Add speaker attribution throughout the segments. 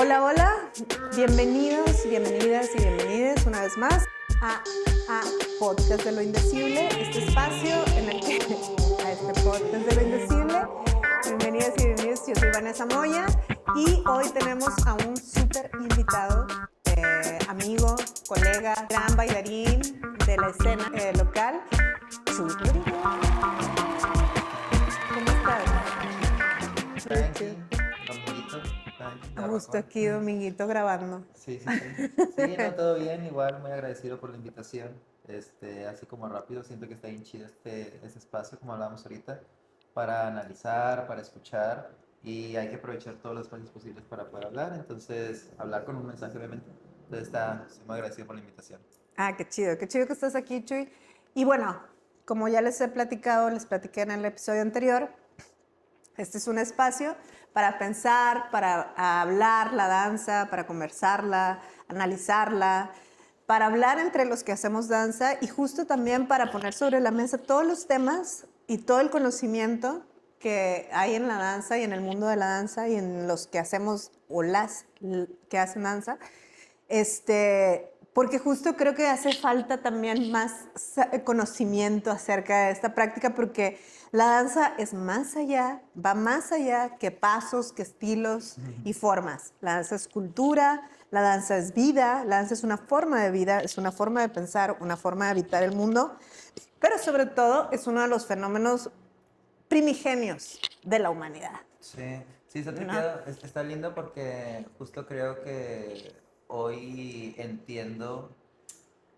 Speaker 1: Hola, hola, bienvenidos, bienvenidas y bienvenidas una vez más a Podcast de lo Indecible, este espacio en el que, a este Podcast de lo Indecible. Bienvenidas y bienvenidos, yo soy Vanessa Moya y hoy tenemos a un súper invitado, amigo, colega, gran bailarín de la escena local, Chuy Rodríguez. ¿Cómo estás?
Speaker 2: Tranqui, dominguito, tranqui,
Speaker 1: A
Speaker 2: de
Speaker 1: gusto
Speaker 2: arrancón.
Speaker 1: aquí, dominguito, grabando.
Speaker 2: Sí, sí, sí. Sí, no, todo bien, igual muy agradecido por la invitación. Así como rápido, siento que está bien chido este espacio, como hablábamos ahorita, para analizar, para escuchar, y hay que aprovechar todos los espacios posibles para poder hablar, entonces hablar con un mensaje, obviamente. Estoy muy agradecido por la invitación.
Speaker 1: Ah, qué chido que estás aquí, Chuy. Y bueno, como ya les he platicado, les platiqué en el episodio anterior, este es un espacio para pensar, para hablar la danza, para conversarla, analizarla, para hablar entre los que hacemos danza y justo también para poner sobre la mesa todos los temas y todo el conocimiento que hay en la danza y en el mundo de la danza y en los que hacemos o las que hacen danza. Porque justo creo que hace falta también más conocimiento acerca de esta práctica porque la danza es más allá, va más allá que pasos, que estilos y formas. La danza es cultura, la danza es vida, la danza es una forma de vida, es una forma de pensar, una forma de habitar el mundo, pero sobre todo es uno de los fenómenos primigenios de la humanidad,
Speaker 2: Sí, sí, está
Speaker 1: ¿no?
Speaker 2: tripeado, está lindo porque justo creo que hoy entiendo.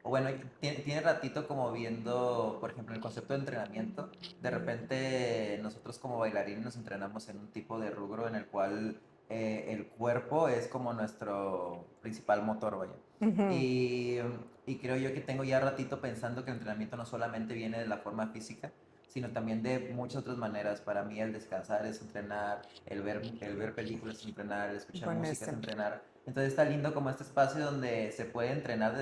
Speaker 2: O bueno, tiene ratito como viendo, por ejemplo, el concepto de entrenamiento. De repente nosotros como bailarines nos entrenamos en un tipo de rubro en el cual el cuerpo es como nuestro principal motor, vaya.
Speaker 1: Uh-huh.
Speaker 2: Y, y creo yo que tengo ya ratito pensando que el entrenamiento no solamente viene de la forma física, sino también de muchas otras maneras. Para mí el descansar es entrenar, el ver películas es entrenar, el escuchar música es
Speaker 1: Buenísimo.
Speaker 2: entrenar. Entonces está lindo como este espacio donde se puede entrenar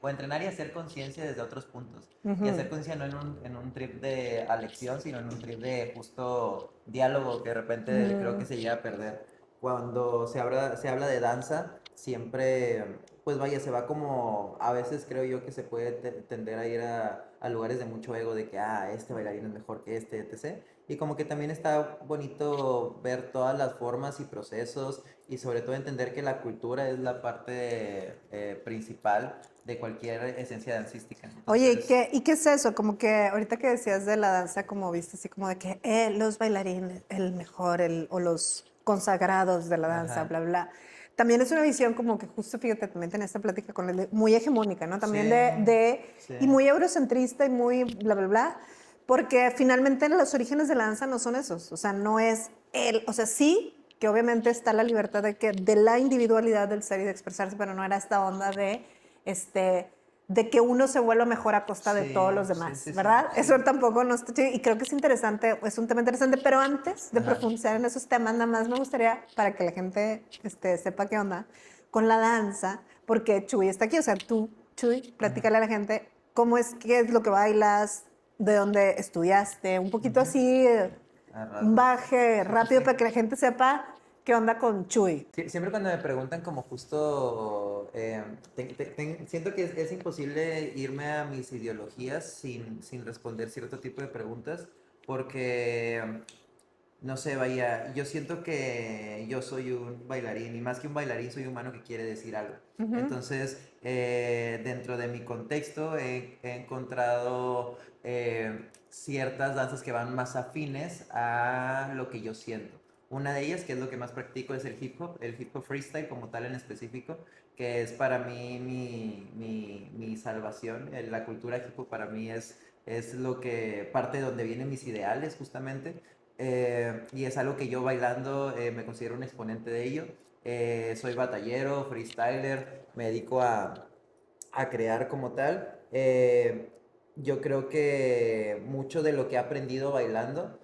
Speaker 2: o entrenar y hacer conciencia desde otros puntos. Y
Speaker 1: Uh-huh.
Speaker 2: hacer conciencia no en un trip de alección, sino en un trip de justo diálogo que de repente creo que se llega a perder. Cuando se habla de danza, siempre, pues vaya, se va como, a veces creo yo que se puede tender a ir a lugares de mucho ego, de que, este bailarín es mejor que este, etc. Y como que también está bonito ver todas las formas y procesos y sobre todo entender que la cultura es la parte principal de cualquier esencia dancística.
Speaker 1: Oye,
Speaker 2: Entonces,
Speaker 1: y qué es eso? Como que ahorita que decías de la danza, como viste, así como de que los bailarines, el mejor, o los consagrados de la danza,
Speaker 2: ajá,
Speaker 1: bla, bla. También es una visión como que justo, fíjate, también en esta plática con él, muy hegemónica, ¿no?
Speaker 2: sí,
Speaker 1: También
Speaker 2: sí,
Speaker 1: y muy eurocentrista y muy bla, bla, bla, porque finalmente los orígenes de la danza no son esos, o sea, no es o sea, sí que obviamente está la libertad de la individualidad del ser y de expresarse, pero no era esta onda este, de que uno se vuelva mejor a costa de todos
Speaker 2: sí,
Speaker 1: los
Speaker 2: sí,
Speaker 1: demás,
Speaker 2: sí, sí,
Speaker 1: ¿verdad?
Speaker 2: sí.
Speaker 1: Eso tampoco no está chido y creo que es interesante, es un tema interesante, pero antes de
Speaker 2: Ajá.
Speaker 1: profundizar en esos temas, nada más me gustaría, para que la gente sepa qué onda, con la danza, porque Chuy está aquí, o sea, tú, Chuy,
Speaker 2: Ujú,
Speaker 1: platícale a la gente qué es lo que bailas, de dónde estudiaste, un poquito
Speaker 2: ujú.
Speaker 1: así,
Speaker 2: A
Speaker 1: un
Speaker 2: rasgos.
Speaker 1: baje
Speaker 2: Sí, sí,
Speaker 1: rápido
Speaker 2: sí.
Speaker 1: para que la gente sepa qué onda con Chuy.
Speaker 2: Sí, siempre cuando me preguntan como justo, siento que es imposible irme a mis ideologías sin responder cierto tipo de preguntas, porque no sé, vaya, yo siento que yo soy un bailarín y más que un bailarín soy un humano que quiere decir algo.
Speaker 1: Ujú.
Speaker 2: Entonces, dentro de mi contexto he encontrado ciertas danzas que van más afines a lo que yo siento. Una de ellas, que es lo que más practico, es el hip hop freestyle como tal en específico, que es para mí mi salvación. La cultura hip hop para mí es lo que parte de donde vienen mis ideales justamente. Y es algo que yo bailando me considero un exponente de ello. Soy batallero, freestyler, me dedico a crear como tal. Yo creo que mucho de lo que he aprendido bailando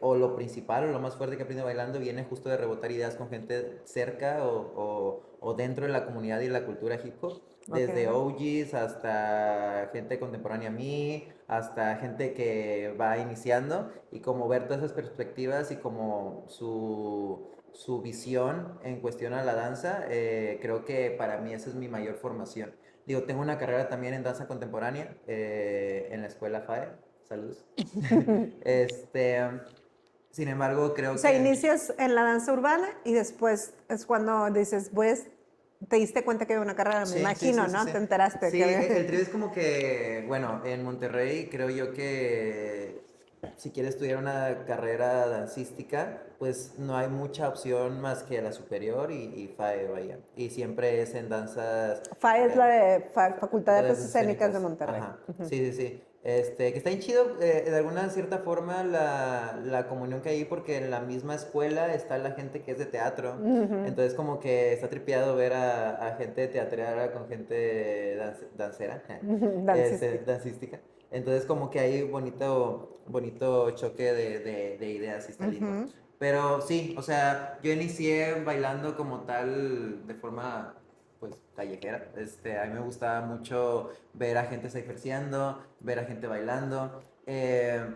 Speaker 2: o lo principal o lo más fuerte que he aprendido bailando viene justo de rebotar ideas con gente cerca o dentro de la comunidad y la cultura hip hop, desde
Speaker 1: Ok.
Speaker 2: OGs hasta gente contemporánea a mí, hasta gente que va iniciando, y como ver todas esas perspectivas y como su visión en cuestión a la danza, creo que para mí esa es mi mayor formación. Digo, tengo una carrera también en danza contemporánea en la escuela FAE. Saludos. Este, sin embargo,
Speaker 1: O
Speaker 2: creo
Speaker 1: sea,
Speaker 2: que
Speaker 1: inicias en la danza urbana y después es cuando dices, pues, te diste cuenta que había una carrera, me
Speaker 2: sí, sí,
Speaker 1: imagino,
Speaker 2: sí, sí,
Speaker 1: ¿no?
Speaker 2: sí.
Speaker 1: Te enteraste
Speaker 2: Sí,
Speaker 1: que había...
Speaker 2: el trío es como que, bueno, en Monterrey creo yo que si quieres estudiar una carrera dancística, pues no hay mucha opción más que la superior y FAE, vaya. Y siempre es en danzas,
Speaker 1: FA es la
Speaker 2: eh,
Speaker 1: de Facultad de
Speaker 2: Facultades
Speaker 1: Artes Escénicas de
Speaker 2: escénicas,
Speaker 1: Monterrey.
Speaker 2: ajá,
Speaker 1: Ujú.
Speaker 2: sí, sí, sí. Que está bien chido, de alguna cierta forma, la comunión que hay, porque en la misma escuela está la gente que es de teatro.
Speaker 1: Ujú.
Speaker 2: Entonces, como que está tripeado ver a gente teatreada con gente dancera,
Speaker 1: Dancística.
Speaker 2: dancística. Entonces, como que hay bonito choque de ideas y está lindo.
Speaker 1: Ujú.
Speaker 2: Pero sí, o sea, yo inicié bailando como tal de forma pues callejera. A mí me gustaba mucho ver a gente ejerciendo, ver a gente bailando.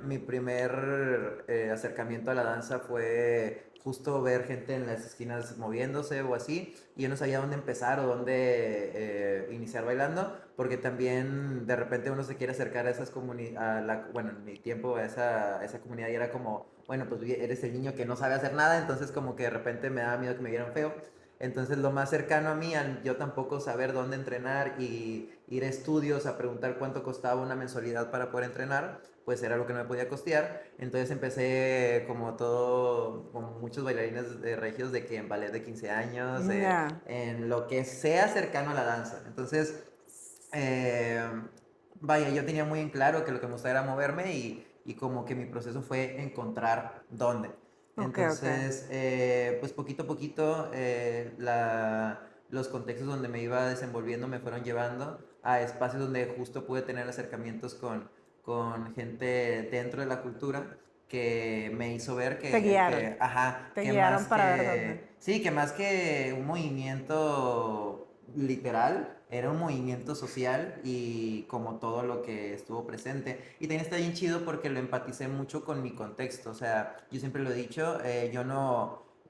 Speaker 2: Mi primer acercamiento a la danza fue justo ver gente en las esquinas moviéndose o así, y yo no sabía dónde empezar o dónde iniciar bailando, porque también de repente uno se quiere acercar a esas comunidades, bueno, en mi tiempo a esa comunidad, y era como, bueno, pues eres el niño que no sabe hacer nada, entonces como que de repente me daba miedo que me vieran feo. Entonces lo más cercano a mí, al yo tampoco saber dónde entrenar y ir a estudios a preguntar cuánto costaba una mensualidad para poder entrenar, pues era lo que no me podía costear. Entonces empecé como todo, como muchos bailarines de regios, de que en ballet de 15 años,
Speaker 1: Ya.
Speaker 2: en lo que sea cercano a la danza. Entonces, eh, vaya, yo tenía muy en claro que lo que me gustaba era moverme, y como que mi proceso fue encontrar dónde.
Speaker 1: Ok, ok.
Speaker 2: Entonces, pues poquito a poquito, los contextos donde me iba desenvolviendo me fueron llevando a espacios donde justo pude tener acercamientos con gente dentro de la cultura, que me hizo ver
Speaker 1: Te guiaron.
Speaker 2: ajá,
Speaker 1: Te
Speaker 2: que más
Speaker 1: guiaron para ver dónde.
Speaker 2: sí, que más que un movimiento literal, era un movimiento social, y como todo lo que estuvo presente. Y también está bien chido porque lo empaticé mucho con mi contexto. O sea, yo siempre lo he dicho,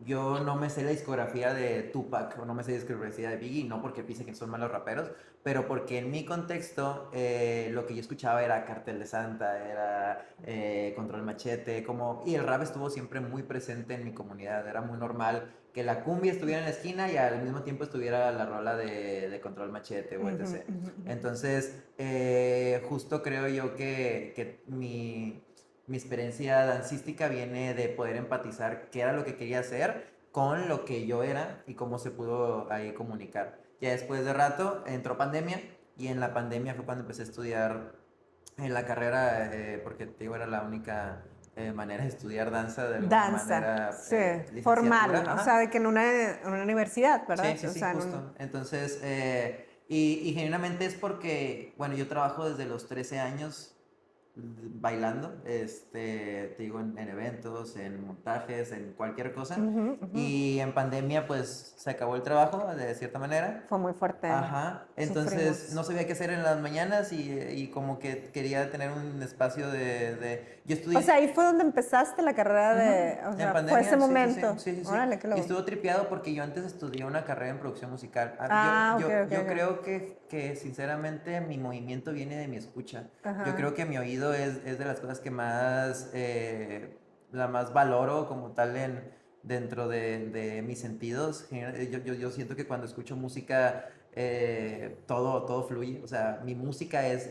Speaker 2: yo no me sé la discografía de Tupac, o no me sé la discografía de Biggie, no porque piense que son malos raperos, pero porque en mi contexto lo que yo escuchaba era Cartel de Santa, era Control Machete, y el rap estuvo siempre muy presente en mi comunidad. Era muy normal que la cumbia estuviera en la esquina y al mismo tiempo estuviera la rola de Control Machete o
Speaker 1: Ujú,
Speaker 2: etc.
Speaker 1: ujú, ujú.
Speaker 2: Entonces, justo creo yo que mi experiencia dancística viene de poder empatizar qué era lo que quería hacer con lo que yo era y cómo se pudo ahí comunicar. Ya después de rato entró pandemia, y en la pandemia fue cuando empecé a estudiar en la carrera, porque te digo, era la única manera de estudiar danza de alguna
Speaker 1: Danza,
Speaker 2: manera,
Speaker 1: sí,
Speaker 2: licenciatura,
Speaker 1: formal, o sea,
Speaker 2: ajá.
Speaker 1: de que en una universidad,
Speaker 2: Sí,
Speaker 1: ¿verdad?
Speaker 2: sí,
Speaker 1: O
Speaker 2: sí,
Speaker 1: sea, en un...
Speaker 2: justo. Entonces, y genuinamente es porque, bueno, yo trabajo desde los 13 años bailando, te digo, en eventos, en montajes, en cualquier cosa.
Speaker 1: Ujú, ujú.
Speaker 2: Y en pandemia, pues, se acabó el trabajo, de cierta manera.
Speaker 1: Fue muy fuerte,
Speaker 2: Ajá, entonces
Speaker 1: sufrimos.
Speaker 2: no sabía qué hacer en las mañanas, y como que quería tener un espacio Yo
Speaker 1: O sea,
Speaker 2: estudié.
Speaker 1: ahí fue donde empezaste la carrera
Speaker 2: Ujú.
Speaker 1: de, o
Speaker 2: En
Speaker 1: sea, fue ese
Speaker 2: pandemia, sí, sí, sí,
Speaker 1: momento.
Speaker 2: sí, sí, sí.
Speaker 1: Órale, qué
Speaker 2: Y
Speaker 1: loco.
Speaker 2: estuvo tripeado porque yo antes estudié una carrera en producción musical.
Speaker 1: Ah, ok, ok,
Speaker 2: Yo
Speaker 1: ok.
Speaker 2: creo que sinceramente mi movimiento viene de mi escucha. Yo
Speaker 1: Ajá.
Speaker 2: creo que mi oído es de las cosas que la más valoro como tal dentro de mis sentidos. Yo siento que cuando escucho música, todo fluye. O sea, mi música es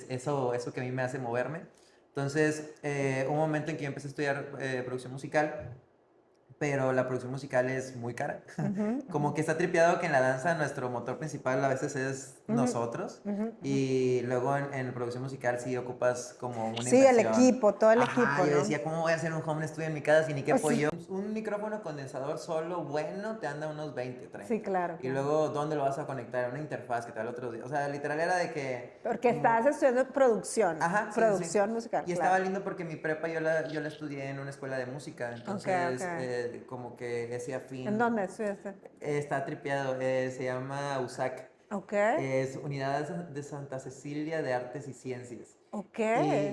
Speaker 2: eso que a mí me hace moverme. Entonces, un momento en que yo empecé a estudiar producción musical, pero la producción musical es muy cara.
Speaker 1: Ujú,
Speaker 2: Como que está tripeado que en la danza nuestro motor principal a veces es
Speaker 1: ujú,
Speaker 2: nosotros,
Speaker 1: ujú, ujú.
Speaker 2: y luego en producción musical sí ocupas como una
Speaker 1: Sí, el
Speaker 2: inversión.
Speaker 1: equipo, todo el
Speaker 2: Ajá,
Speaker 1: equipo,
Speaker 2: yo
Speaker 1: ¿no?
Speaker 2: decía, ¿cómo voy a hacer un home studio en mi casa si ni qué
Speaker 1: Pues
Speaker 2: pollo?
Speaker 1: sí,
Speaker 2: Un micrófono condensador solo bueno te anda unos 20
Speaker 1: sí,
Speaker 2: 30
Speaker 1: claro,
Speaker 2: Y
Speaker 1: claro.
Speaker 2: luego, ¿dónde lo vas a conectar? Una interfaz que te da el otro día. O sea, literal era de que...
Speaker 1: Porque estabas estudiando
Speaker 2: Ajá, sí, sí, sí.
Speaker 1: producción musical,
Speaker 2: Y estaba
Speaker 1: claro.
Speaker 2: lindo porque mi prepa yo la estudié en una escuela de música,
Speaker 1: Ok, ok.
Speaker 2: entonces como que ese
Speaker 1: ¿En
Speaker 2: afín
Speaker 1: dónde estudiaste?
Speaker 2: está tripeado, se llama USAC,
Speaker 1: Ok,
Speaker 2: es Unidad de Santa Cecilia de Artes y Ciencias.
Speaker 1: ok.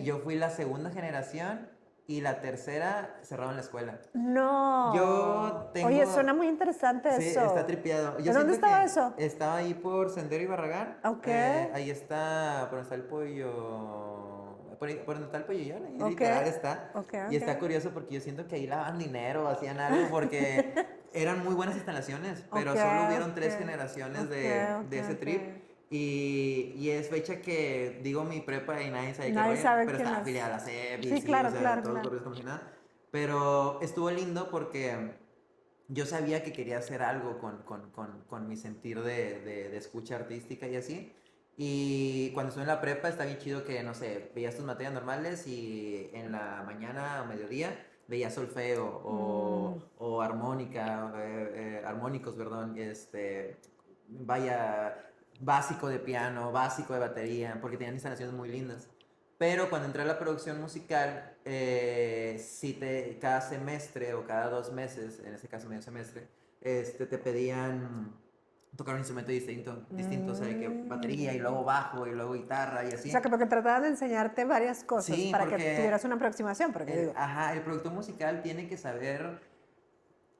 Speaker 2: Y yo fui la segunda generación y la tercera cerraron la escuela. Yo
Speaker 1: No. Oye, suena
Speaker 2: tengo,
Speaker 1: muy interesante
Speaker 2: sí, está
Speaker 1: eso.
Speaker 2: tripeado. Yo
Speaker 1: ¿En dónde
Speaker 2: siento
Speaker 1: estaba
Speaker 2: que
Speaker 1: eso?
Speaker 2: estaba ahí por Sendero y Barragán.
Speaker 1: Ok,
Speaker 2: Ahí está, por donde está el pollo. Por donde está el pollo, ahí
Speaker 1: ok,
Speaker 2: literal está.
Speaker 1: ok,
Speaker 2: Y
Speaker 1: ok.
Speaker 2: está curioso porque yo siento que ahí lavaban dinero, hacían algo, porque eran muy buenas instalaciones,
Speaker 1: Ok,
Speaker 2: pero solo hubieron
Speaker 1: ok,
Speaker 2: 3 generaciones
Speaker 1: ok, ok,
Speaker 2: de ese
Speaker 1: ok.
Speaker 2: trip. Y es fecha que digo mi prepa y nadie sabe qué
Speaker 1: Nadie
Speaker 2: rollo,
Speaker 1: sabe
Speaker 2: pero
Speaker 1: quién
Speaker 2: está
Speaker 1: es.
Speaker 2: afiliada a la SEP y
Speaker 1: Sí,
Speaker 2: sí, o
Speaker 1: claro,
Speaker 2: sea,
Speaker 1: claro,
Speaker 2: todos
Speaker 1: claro.
Speaker 2: corridos como si nada. Pero estuvo lindo porque yo sabía que quería hacer algo con mi sentir de escucha artística y así. Y cuando estuve en la prepa está bien chido que, no sé, veías tus materias normales y en la mañana o mediodía veías solfeo
Speaker 1: Mm,
Speaker 2: o armónica, armónicos, perdón, vaya, básico de piano, básico de batería, porque tenían instalaciones muy lindas. Pero cuando entré a la producción musical, cada semestre o cada 2 meses, en este caso medio semestre, te pedían tocar un instrumento distinto, o sea, de que batería y luego
Speaker 1: mm.
Speaker 2: bajo y luego guitarra y
Speaker 1: O sea,
Speaker 2: así.
Speaker 1: que porque trataban de enseñarte varias cosas
Speaker 2: Sí,
Speaker 1: para que tuvieras
Speaker 2: porque
Speaker 1: una aproximación, porque digo,
Speaker 2: ajá, el productor musical tiene que saber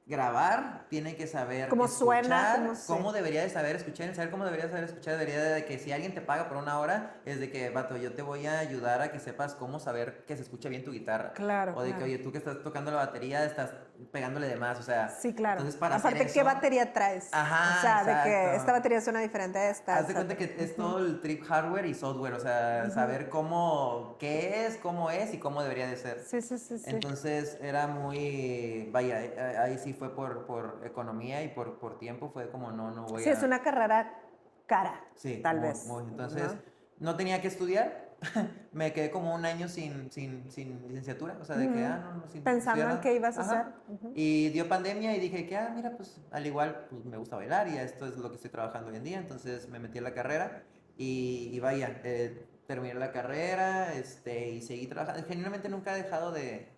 Speaker 2: grabar, tiene que saber
Speaker 1: cómo suena, cómo
Speaker 2: escuchar,
Speaker 1: sí.
Speaker 2: cómo debería de saber escuchar, saber cómo debería de saber escuchar, debería de que si alguien te paga por una hora, es de que, vato, yo te voy a ayudar a que sepas cómo saber que se escucha bien tu guitarra.
Speaker 1: Claro,
Speaker 2: O de que,
Speaker 1: claro.
Speaker 2: oye, tú que estás tocando la batería, estás pegándole de más, o sea,
Speaker 1: Sí, claro.
Speaker 2: entonces para hacer
Speaker 1: Aparte, ¿qué
Speaker 2: eso,
Speaker 1: batería traes? O
Speaker 2: ajá,
Speaker 1: sea, de que esta
Speaker 2: exacto.
Speaker 1: batería suena diferente a esta,
Speaker 2: Haz de cuenta
Speaker 1: etcétera.
Speaker 2: que es
Speaker 1: Ujú,
Speaker 2: todo el trip hardware y software, o sea,
Speaker 1: ujú.
Speaker 2: saber qué es, cómo es y cómo debería de ser.
Speaker 1: Sí, sí, sí, sí.
Speaker 2: Entonces era muy, vaya, ahí sí fue por economía y por tiempo, fue como no voy
Speaker 1: Sí, es
Speaker 2: a,
Speaker 1: una carrera cara,
Speaker 2: sí,
Speaker 1: tal
Speaker 2: muy,
Speaker 1: vez,
Speaker 2: muy. Entonces
Speaker 1: ¿no?
Speaker 2: no tenía que estudiar, me quedé como un año sin licenciatura, o sea, de que,
Speaker 1: Ujú.
Speaker 2: no, sin
Speaker 1: Pensando
Speaker 2: estudiar
Speaker 1: en qué
Speaker 2: nada.
Speaker 1: ibas a hacer.
Speaker 2: Ajá.
Speaker 1: Ujú.
Speaker 2: Y dio pandemia y dije que, mira, pues al igual, pues me gusta bailar y esto es lo que estoy trabajando hoy en día, entonces me metí en la carrera y vaya, terminé la carrera, y seguí trabajando. Genuinamente nunca he dejado
Speaker 1: De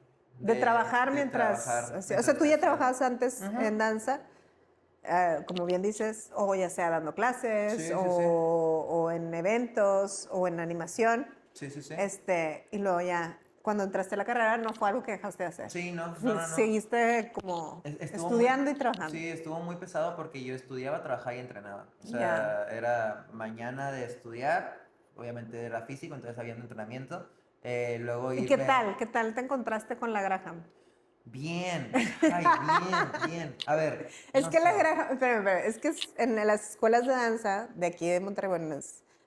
Speaker 1: trabajar
Speaker 2: de
Speaker 1: mientras,
Speaker 2: trabajar
Speaker 1: o sea,
Speaker 2: mientras
Speaker 1: tú
Speaker 2: estoy
Speaker 1: ya
Speaker 2: estudiando.
Speaker 1: trabajabas antes en
Speaker 2: Ujú.
Speaker 1: danza, como bien dices, o ya sea dando clases,
Speaker 2: Sí, sí, sí.
Speaker 1: o en eventos, o en animación,
Speaker 2: Sí, sí, sí.
Speaker 1: y luego ya, cuando entraste a la carrera, no fue algo que dejaste de hacer.
Speaker 2: Sí, no, no, no, no.
Speaker 1: Seguiste como
Speaker 2: Estuvo muy,
Speaker 1: estudiando y trabajando.
Speaker 2: sí, estuvo muy pesado porque yo estudiaba, trabajaba y entrenaba. O
Speaker 1: Ya.
Speaker 2: sea, era mañana de estudiar, obviamente era físico, entonces había un entrenamiento. Luego
Speaker 1: ¿Y qué
Speaker 2: irme
Speaker 1: tal? ¿Qué tal te encontraste con la Graham?
Speaker 2: bien, ay, bien, bien. A ver,
Speaker 1: Es
Speaker 2: no
Speaker 1: que la
Speaker 2: sé.
Speaker 1: Graham, espérame, es que en las escuelas de danza de aquí de Monterrey, bueno,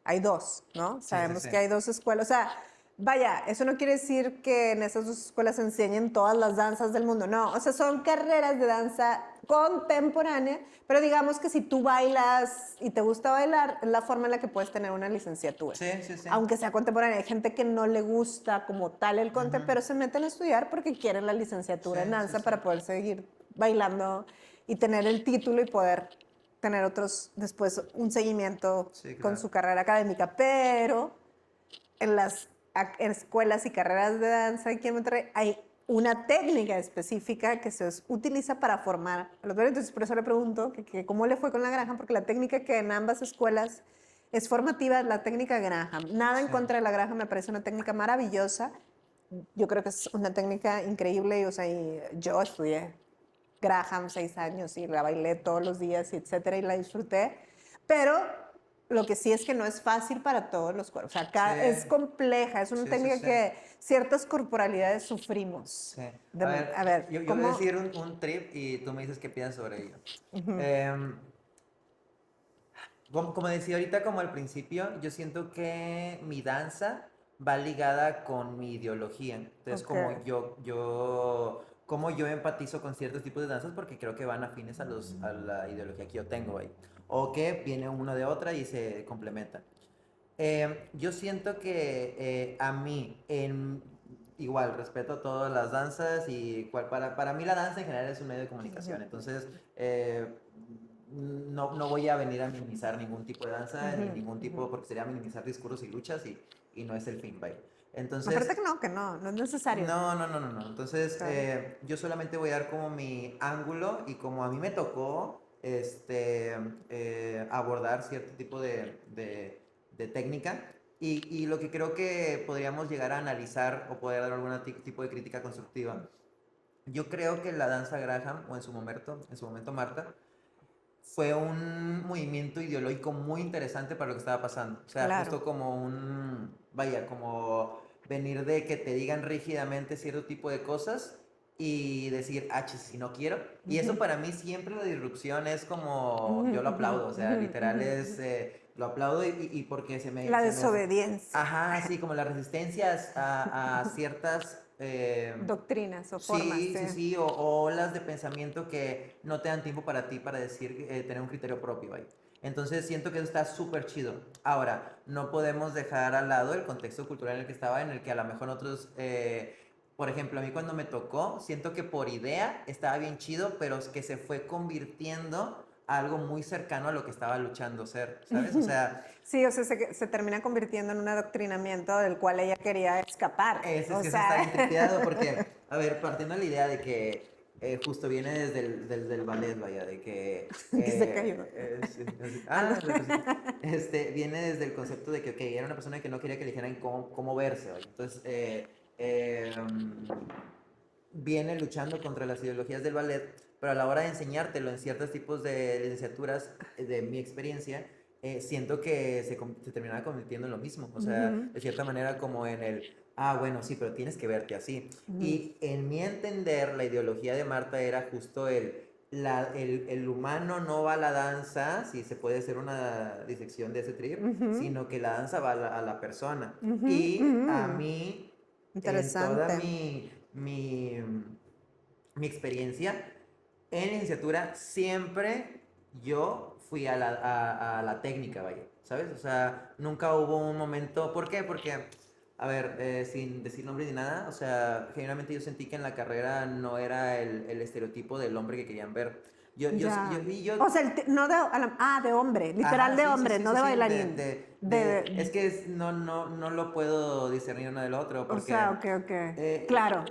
Speaker 1: hay dos, ¿no?
Speaker 2: Sí, sí,
Speaker 1: Sabemos
Speaker 2: sí.
Speaker 1: que hay dos escuelas. O sea, vaya, eso no quiere decir que en esas dos escuelas se enseñen todas las danzas del mundo, no. O sea, son carreras de danza contemporánea, pero digamos que si tú bailas y te gusta bailar, es la forma en la que puedes tener una licenciatura.
Speaker 2: Sí, sí, sí.
Speaker 1: Aunque sea contemporánea, hay gente que no le gusta como tal el conte,
Speaker 2: Ujú.
Speaker 1: pero se meten a estudiar porque quieren la
Speaker 2: Sí,
Speaker 1: licenciatura en
Speaker 2: sí,
Speaker 1: danza
Speaker 2: sí.
Speaker 1: para poder seguir bailando y tener el título y poder tener después un seguimiento
Speaker 2: Sí,
Speaker 1: con
Speaker 2: claro.
Speaker 1: su carrera académica. Pero en las escuelas y carreras de danza aquí en Monterrey hay una técnica específica que se utiliza para formar a los bailarines. Entonces, por eso le pregunto que cómo le fue con la Graham, porque la técnica que en ambas escuelas es formativa es la técnica Graham. Nada en
Speaker 2: Sí.
Speaker 1: contra de la Graham, me parece una técnica maravillosa. Yo creo que es una técnica increíble y, o sea, yo estudié Graham 6 años y la bailé todos los días, y etcétera, y la disfruté. Pero lo que sí es que no es fácil para todos los cuerpos. O sea,
Speaker 2: Sí,
Speaker 1: acá es compleja, es una
Speaker 2: sí, sí,
Speaker 1: técnica
Speaker 2: sí.
Speaker 1: que ciertas corporalidades sufrimos.
Speaker 2: Sí. A
Speaker 1: A
Speaker 2: ver,
Speaker 1: ver,
Speaker 2: yo voy a
Speaker 1: ¿cómo?
Speaker 2: decir un trip y tú me dices qué piensas sobre ello. Em, como decía ahorita, como al principio, yo siento que mi danza va ligada con mi ideología. Entonces,
Speaker 1: Ok.
Speaker 2: como yo cómo yo empatizo con ciertos tipos de danzas porque creo que van afines a la ideología que yo tengo ahí. O que viene uno de otra y se complementan. Yo siento que a mí, igual, respeto todas las danzas y para mí la danza en general es un medio de comunicación. Entonces, no voy a venir a minimizar ningún tipo de danza ni ningún tipo, porque sería minimizar discursos y luchas y no es el fin, bye. Entonces,
Speaker 1: Aparte que no es necesario.
Speaker 2: no. Entonces,
Speaker 1: Claro.
Speaker 2: yo solamente voy a dar como mi ángulo y como a mí me tocó abordar cierto tipo de técnica y lo que creo que podríamos llegar a analizar o poder dar algún tipo de crítica constructiva. Yo creo que la danza Graham, o en su momento Marta, fue un movimiento ideológico muy interesante para lo que estaba pasando. O sea,
Speaker 1: Claro.
Speaker 2: justo como vaya, como venir de que te digan rígidamente cierto tipo de cosas y decir, ah, chis, si no quiero. Y eso para mí siempre la disrupción es como, yo lo aplaudo, o sea, literal es, lo aplaudo y porque
Speaker 1: La
Speaker 2: se me hace...
Speaker 1: desobediencia.
Speaker 2: Ajá, sí, como las resistencias a ciertas...
Speaker 1: Doctrinas o formas,
Speaker 2: sí,
Speaker 1: sí.
Speaker 2: sí, sí, o olas de pensamiento que no te dan tiempo para ti para decir, tener un criterio propio ahí. Entonces siento que eso está súper chido. Ahora, no podemos dejar al lado el contexto cultural en el que estaba, en el que a lo mejor otros, por ejemplo, a mí cuando me tocó, siento que por idea estaba bien chido, pero es que se fue convirtiendo a algo muy cercano a lo que estaba luchando ser, ¿sabes? O sea,
Speaker 1: Sí, o sea, se termina convirtiendo en un adoctrinamiento del cual ella quería escapar.
Speaker 2: es
Speaker 1: O
Speaker 2: que eso está
Speaker 1: sea,
Speaker 2: bien tripeado porque, a ver, partiendo de la idea de que justo viene desde del ballet, vaya, de que...
Speaker 1: que se cayó.
Speaker 2: no, pues sí. Viene desde el concepto de que, ok, era una persona que no quería que le dijeran cómo verse, vaya. Entonces, viene luchando contra las ideologías del ballet, pero a la hora de enseñártelo en ciertos tipos de licenciaturas, de mi experiencia, siento que se terminaba convirtiendo en lo mismo. O sea, de cierta manera como en bueno, sí, pero tienes que verte así. Y en mi entender, la ideología de Marta era justo el humano no va a la danza, si se puede hacer una disección de ese trip, sino que la danza va a la persona. Y a mí, en toda
Speaker 1: Interesante.
Speaker 2: mi experiencia en licenciatura, siempre yo fui a la técnica, vaya, ¿sabes? O sea, nunca hubo un momento... ¿Por qué? Porque, a ver, sin decir nombre ni nada, o sea, generalmente yo sentí que en la carrera no era el estereotipo del hombre que querían ver.
Speaker 1: Ya.
Speaker 2: Y yo
Speaker 1: O sea, no de, de hombre, literal
Speaker 2: Ajá,
Speaker 1: de
Speaker 2: sí, sí,
Speaker 1: hombre,
Speaker 2: sí,
Speaker 1: no
Speaker 2: sí,
Speaker 1: de
Speaker 2: sí,
Speaker 1: bailarín.
Speaker 2: es que no lo puedo discernir uno del otro
Speaker 1: O sea,
Speaker 2: porque
Speaker 1: ok. Claro,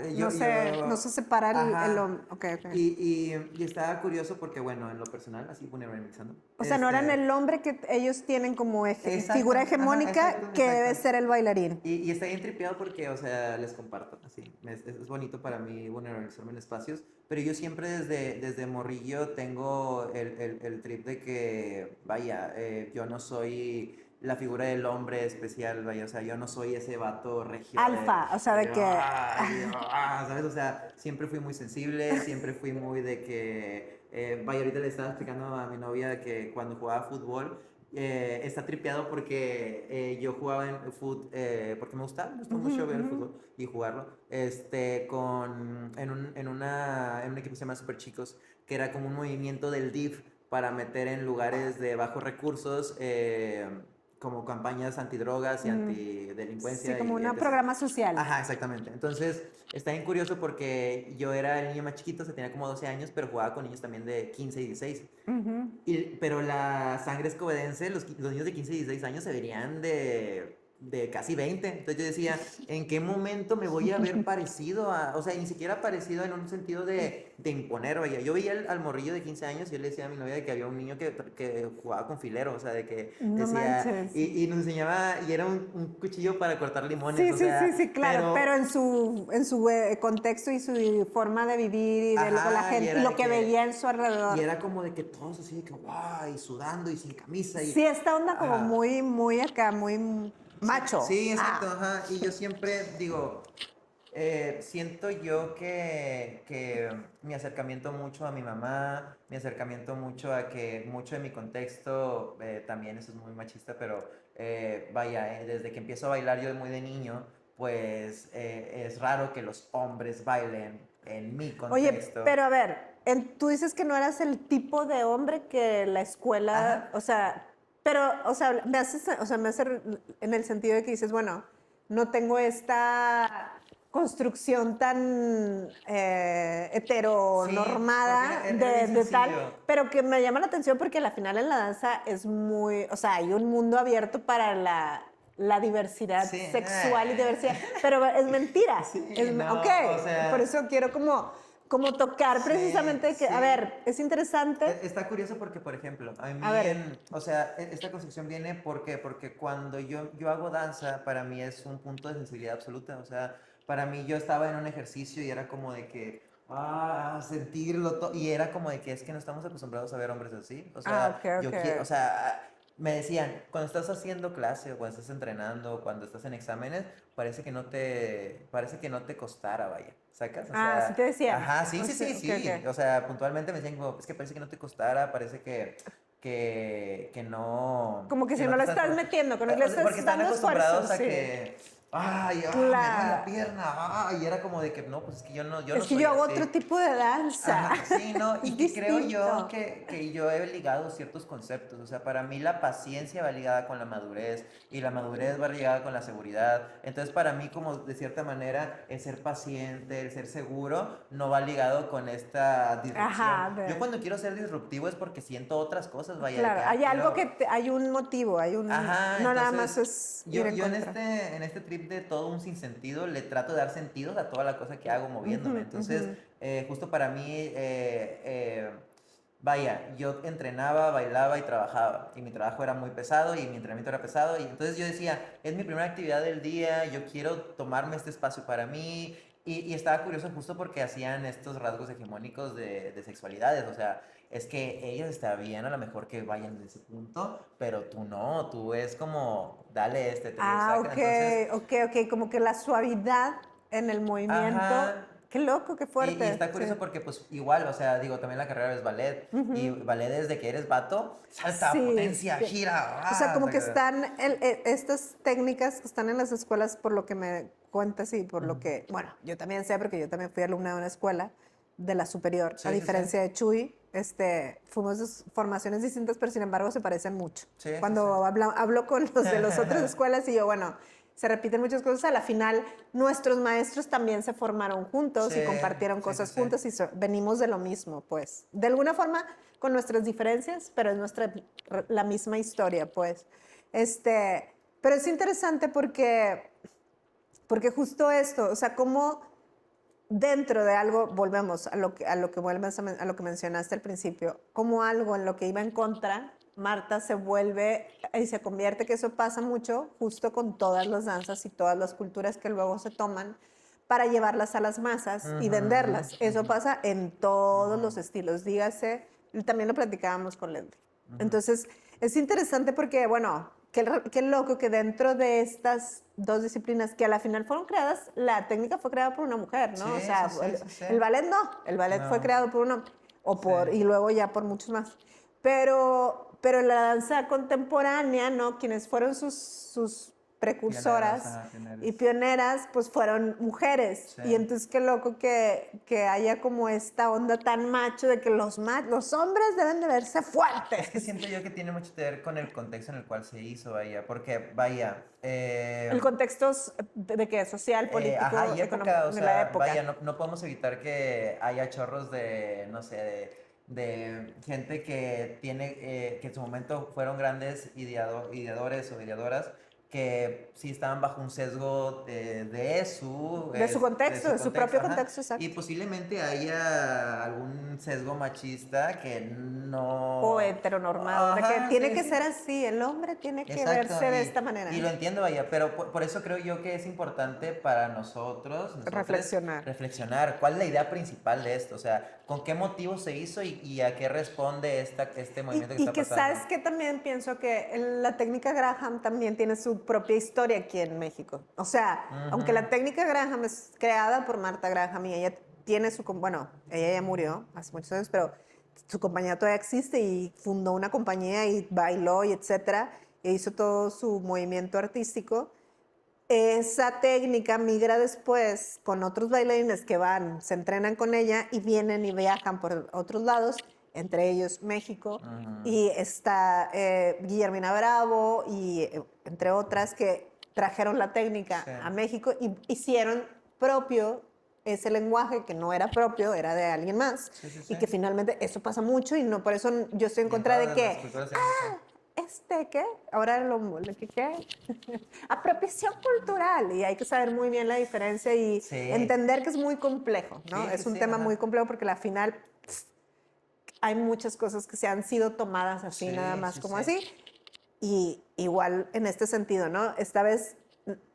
Speaker 1: no se separa el
Speaker 2: ajá,
Speaker 1: hombre. Ok, ok.
Speaker 2: y estaba curioso porque, bueno, en lo personal, así generalizando,
Speaker 1: O sea, no eran el hombre que ellos tienen como
Speaker 2: exacto,
Speaker 1: figura
Speaker 2: ajá,
Speaker 1: hegemónica
Speaker 2: exacto,
Speaker 1: que debe
Speaker 2: exacto.
Speaker 1: ser el bailarín.
Speaker 2: Y está bien tripeado porque, o sea, les comparto, así, es bonito para mí vulnerabilizarme en espacios, pero yo siempre desde morrillo tengo el trip de que, vaya, yo no soy la figura del hombre especial, vaya, o sea, yo no soy ese vato regio
Speaker 1: Alfa, o sea, de que...
Speaker 2: ¿sabes? O sea, siempre fui muy sensible, siempre fui muy de que, vaya, ahorita le estaba explicando a mi novia que cuando jugaba fútbol, está tripeado porque yo jugaba en fútbol, porque me gusta mucho ver el fútbol y jugarlo, en un equipo que se llama Super Chicos, que era como un movimiento del DIF para meter en lugares de bajos recursos, como campañas antidrogas y
Speaker 1: Sí,
Speaker 2: antidelincuencia
Speaker 1: como
Speaker 2: y
Speaker 1: un
Speaker 2: etc.
Speaker 1: programa social.
Speaker 2: Ajá, exactamente. Entonces, está bien curioso porque yo era el niño más chiquito, o sea, tenía como 12 años, pero jugaba con niños también de 15 y 16. Pero la sangre escobedense, los niños de 15 y 16 años se verían de casi 20. Entonces yo decía, ¿en qué momento me voy a ver parecido a, o sea, ni siquiera parecido en un sentido de imponer, vaya? Yo veía al morrillo de 15 años y yo le decía a mi novia de que había un niño que jugaba con filero, o sea, de que
Speaker 1: No
Speaker 2: decía,
Speaker 1: manches.
Speaker 2: y nos enseñaba, y era un cuchillo para cortar limones,
Speaker 1: Sí,
Speaker 2: o
Speaker 1: sí, sí,
Speaker 2: sea,
Speaker 1: sí, claro, pero en su contexto y su forma de vivir y de la
Speaker 2: ajá,
Speaker 1: gente y lo que veía en su
Speaker 2: y
Speaker 1: alrededor.
Speaker 2: era como de que todos así de que, guau, y sudando y sin camisa,
Speaker 1: Sí, esta onda como
Speaker 2: ajá.
Speaker 1: muy acá, muy
Speaker 2: Sí,
Speaker 1: macho.
Speaker 2: sí, exacto, ajá. Y yo siempre digo, siento yo que mi acercamiento mucho a mi mamá, mi acercamiento mucho a que mucho de mi contexto, también eso es muy machista, pero vaya, desde que empiezo a bailar yo muy de niño, pues es raro que los hombres bailen en mi
Speaker 1: Oye,
Speaker 2: contexto.
Speaker 1: pero a ver, tú dices que no eras el tipo de hombre que la escuela,
Speaker 2: Ajá.
Speaker 1: o sea, pero, o sea, me hace en el sentido de que dices, bueno, no tengo esta construcción tan
Speaker 2: Sí, porque
Speaker 1: heteronormada
Speaker 2: era bien
Speaker 1: de tal,
Speaker 2: sencillo.
Speaker 1: pero que me llama la atención porque al final en la danza es muy, o sea, hay un mundo abierto para la diversidad
Speaker 2: Sí,
Speaker 1: sexual y diversidad, pero es mentira.
Speaker 2: sí,
Speaker 1: Ok,
Speaker 2: no, o
Speaker 1: por
Speaker 2: sea,
Speaker 1: eso quiero como tocar
Speaker 2: sí,
Speaker 1: precisamente que, a
Speaker 2: sí.
Speaker 1: ver, es interesante.
Speaker 2: Está curioso porque, por ejemplo, a
Speaker 1: A
Speaker 2: mí,
Speaker 1: ver,
Speaker 2: o sea, esta construcción viene, ¿por qué? Porque cuando yo hago danza, para mí es un punto de sensibilidad absoluta, o sea, para mí yo estaba en un ejercicio y era como de que, sentirlo todo, y era como de que es que no estamos acostumbrados a ver hombres así, o sea,
Speaker 1: ok, ok.
Speaker 2: yo quiero, o sea, me decían, cuando estás haciendo clase o cuando estás entrenando o cuando estás en exámenes, parece que no te costara, vaya, ¿sacas? O
Speaker 1: Ah, sí
Speaker 2: sea,
Speaker 1: te decían.
Speaker 2: ajá, sí,
Speaker 1: O
Speaker 2: sí,
Speaker 1: sea,
Speaker 2: sí,
Speaker 1: ok,
Speaker 2: sí.
Speaker 1: ok.
Speaker 2: O sea, puntualmente me decían como, es que parece que no te costara, parece que
Speaker 1: Como que
Speaker 2: que
Speaker 1: si
Speaker 2: no
Speaker 1: no
Speaker 2: te
Speaker 1: le
Speaker 2: estás...
Speaker 1: estás metiendo, que no le
Speaker 2: o sea, porque
Speaker 1: estás
Speaker 2: están
Speaker 1: dando esfuerzo,
Speaker 2: acostumbrados a
Speaker 1: sí.
Speaker 2: que, me duele la
Speaker 1: Claro.
Speaker 2: pierna, y era como de que, no, pues es que yo no
Speaker 1: Es que
Speaker 2: soy
Speaker 1: yo hago otro
Speaker 2: así.
Speaker 1: tipo de danza.
Speaker 2: Ajá, sí, ¿no? Y
Speaker 1: Es
Speaker 2: que creo yo
Speaker 1: distinto.
Speaker 2: que yo he ligado ciertos conceptos. O sea, para mí la paciencia va ligada con la madurez y la madurez va ligada con la seguridad. Entonces, para mí, como de cierta manera, el ser paciente, el ser seguro, no va ligado con esta disrupción.
Speaker 1: Ajá,
Speaker 2: Yo cuando quiero ser disruptivo es porque siento otras cosas, vaya, de que,
Speaker 1: claro, hay algo
Speaker 2: quiero...
Speaker 1: hay un motivo,
Speaker 2: Ajá,
Speaker 1: no nada más
Speaker 2: entonces
Speaker 1: es ir en
Speaker 2: yo
Speaker 1: contra.
Speaker 2: en este trip de todo un sinsentido le trato de dar sentidos a toda la cosa que hago
Speaker 1: Ujú,
Speaker 2: moviéndome. Entonces,
Speaker 1: ujú.
Speaker 2: justo para mí, vaya, yo entrenaba, bailaba y trabajaba. Y mi trabajo era muy pesado y mi entrenamiento era pesado. Y entonces yo decía, es mi primera actividad del día, yo quiero tomarme este espacio para mí. Y estaba curioso justo porque hacían estos rasgos hegemónicos de sexualidades. O sea, es que ellos está bien a lo mejor que vayan de ese punto, pero tú no, tú es como, dale te
Speaker 1: Ah,
Speaker 2: sacan.
Speaker 1: ok,
Speaker 2: Entonces,
Speaker 1: ok, como que la suavidad en el movimiento.
Speaker 2: ajá.
Speaker 1: Qué loco, qué
Speaker 2: Y
Speaker 1: fuerte.
Speaker 2: está
Speaker 1: Sí.
Speaker 2: curioso porque pues igual, o sea, digo, también la carrera es ballet. Y
Speaker 1: Ujú.
Speaker 2: ballet desde que eres vato, salta,
Speaker 1: Sí.
Speaker 2: potencia, gira.
Speaker 1: O sea, como que
Speaker 2: Saca.
Speaker 1: están estas técnicas que están en las escuelas, por lo que me cuentas y por lo
Speaker 2: Ujú.
Speaker 1: que, bueno, yo también sé, porque yo también fui alumna de una escuela de la superior, a
Speaker 2: Sí, sí, sí.
Speaker 1: diferencia de Chuy, fuimos de formaciones distintas, pero sin embargo se parecen mucho.
Speaker 2: Sí, sí, sí.
Speaker 1: Cuando hablo con los de las otras escuelas y yo, bueno, se repiten muchas cosas, a la final nuestros maestros también se formaron juntos
Speaker 2: Sí,
Speaker 1: y compartieron
Speaker 2: sí, sí,
Speaker 1: cosas
Speaker 2: sí.
Speaker 1: juntos y venimos de lo mismo, pues. De alguna forma con nuestras diferencias, pero es la misma historia, pues. Pero es interesante porque justo esto, o sea, como dentro de algo, volvemos a lo que mencionaste al principio, como algo en lo que iba en contra, Marta se vuelve y se convierte, que eso pasa mucho justo con todas las danzas y todas las culturas que luego se toman para llevarlas a las masas y
Speaker 2: Ujú,
Speaker 1: venderlas. Eso
Speaker 2: ujú,
Speaker 1: pasa en todos
Speaker 2: ujú,
Speaker 1: los estilos, dígase, también lo platicábamos con Leslie.
Speaker 2: ujú.
Speaker 1: Entonces, es interesante porque, bueno, qué loco que dentro de estas dos disciplinas que a la final fueron creadas, la técnica fue creada por una mujer,
Speaker 2: Sí,
Speaker 1: ¿no? O
Speaker 2: sí,
Speaker 1: sea,
Speaker 2: sí, sí, sí.
Speaker 1: el ballet no, el ballet fue
Speaker 2: No,
Speaker 1: creado por una,
Speaker 2: sí.
Speaker 1: y luego ya por muchos más. Pero la danza contemporánea, ¿no? Quienes fueron sus
Speaker 2: Pioneros,
Speaker 1: precursoras
Speaker 2: ajá, pioneros.
Speaker 1: y pioneras, pues fueron mujeres.
Speaker 2: Sí.
Speaker 1: Y entonces qué loco que haya como esta onda tan macho de que los hombres deben de verse
Speaker 2: Es que
Speaker 1: fuertes.
Speaker 2: siento yo que tiene mucho que ver con el contexto en el cual se hizo, vaya, porque, vaya,
Speaker 1: El contexto es de qué, social,
Speaker 2: ajá,
Speaker 1: político,
Speaker 2: y
Speaker 1: económico,
Speaker 2: época, o
Speaker 1: de la
Speaker 2: sea,
Speaker 1: época.
Speaker 2: vaya, no podemos evitar que haya chorros de, no sé, de gente que tiene, que en su momento fueron grandes ideadores o ideadoras, que sí estaban bajo un sesgo de
Speaker 1: De
Speaker 2: su
Speaker 1: su
Speaker 2: contexto,
Speaker 1: propio
Speaker 2: ajá,
Speaker 1: contexto,
Speaker 2: y
Speaker 1: exacto.
Speaker 2: posiblemente haya algún sesgo machista que
Speaker 1: O
Speaker 2: no,
Speaker 1: heteronormado, de que
Speaker 2: ajá,
Speaker 1: tiene
Speaker 2: sí,
Speaker 1: que ser
Speaker 2: sí.
Speaker 1: así, el hombre tiene que
Speaker 2: Exacto,
Speaker 1: verse de esta manera.
Speaker 2: y lo entiendo, vaya, pero por eso creo yo que es importante para nosotros,
Speaker 1: Reflexionar.
Speaker 2: reflexionar cuál es la idea principal de esto, o sea, con qué motivo se hizo y a qué responde este movimiento que
Speaker 1: Y
Speaker 2: está
Speaker 1: que sabes
Speaker 2: pasando.
Speaker 1: que también pienso que la técnica Graham también tiene su propia historia aquí en México. O sea, aunque
Speaker 2: Ujú,
Speaker 1: la técnica Graham es creada por Marta Graham y ella tiene bueno, ella ya murió hace muchos años, pero su compañía todavía existe y fundó una compañía y bailó y etcétera, e hizo todo su movimiento artístico. esa técnica migra después con otros bailarines que van, se entrenan con ella y vienen y viajan por otros lados, entre ellos México, y está Guillermina Bravo y entre otras que trajeron la técnica
Speaker 2: Sí.
Speaker 1: a México y hicieron propio ese lenguaje que no era propio, era de alguien más,
Speaker 2: Sí, sí,
Speaker 1: y
Speaker 2: sí.
Speaker 1: que finalmente eso pasa mucho y no por eso yo estoy en
Speaker 2: Y en
Speaker 1: contra de
Speaker 2: todas las
Speaker 1: que
Speaker 2: culturas se ven
Speaker 1: ¿qué? Ahora lo que ¿qué? Apropiación cultural. Y hay que saber muy bien la diferencia y
Speaker 2: Sí,
Speaker 1: entender que es muy complejo, ¿no?
Speaker 2: sí, sí,
Speaker 1: Es un
Speaker 2: sí,
Speaker 1: tema muy
Speaker 2: ajá.
Speaker 1: complejo porque al final hay muchas cosas que se han sido tomadas así, nada
Speaker 2: Sí,
Speaker 1: más
Speaker 2: sí,
Speaker 1: como
Speaker 2: sí.
Speaker 1: así. Y igual en este sentido, ¿no? Esta vez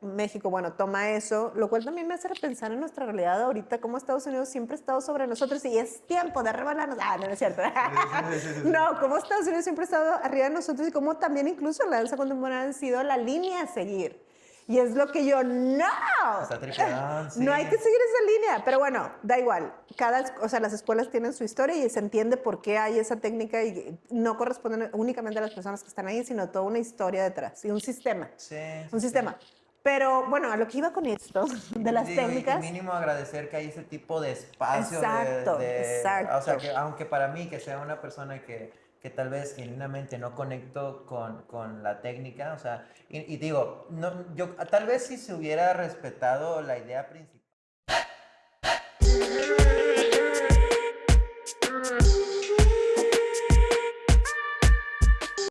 Speaker 1: México, bueno, toma eso, lo cual también me hace repensar en nuestra realidad ahorita, cómo Estados Unidos siempre ha estado sobre nosotros y es tiempo de revelarnos. Ah, no, no es cierto.
Speaker 2: Sí, sí, sí, sí.
Speaker 1: No, cómo Estados Unidos siempre ha estado arriba de nosotros y cómo también incluso la danza contemporánea han sido la línea a seguir. Y es lo que yo, no,
Speaker 2: Está tripeadón,
Speaker 1: no hay
Speaker 2: sí.
Speaker 1: que seguir esa línea, pero bueno, da igual. O sea, las escuelas tienen su historia y se entiende por qué hay esa técnica y no corresponden únicamente a las personas que están ahí, sino toda una historia detrás y un sistema.
Speaker 2: Sí,
Speaker 1: Un
Speaker 2: sí, sí.
Speaker 1: sistema. Pero bueno, a lo que iba con esto,
Speaker 2: Y
Speaker 1: de las
Speaker 2: digo, y
Speaker 1: técnicas,
Speaker 2: mínimo agradecer que hay ese tipo de espacio
Speaker 1: exacto,
Speaker 2: o sea,
Speaker 1: exacto.
Speaker 2: que aunque para mí que sea una persona que tal vez genuinamente no conecto con la técnica, o sea, y digo, no, yo tal vez si se hubiera respetado la idea principal,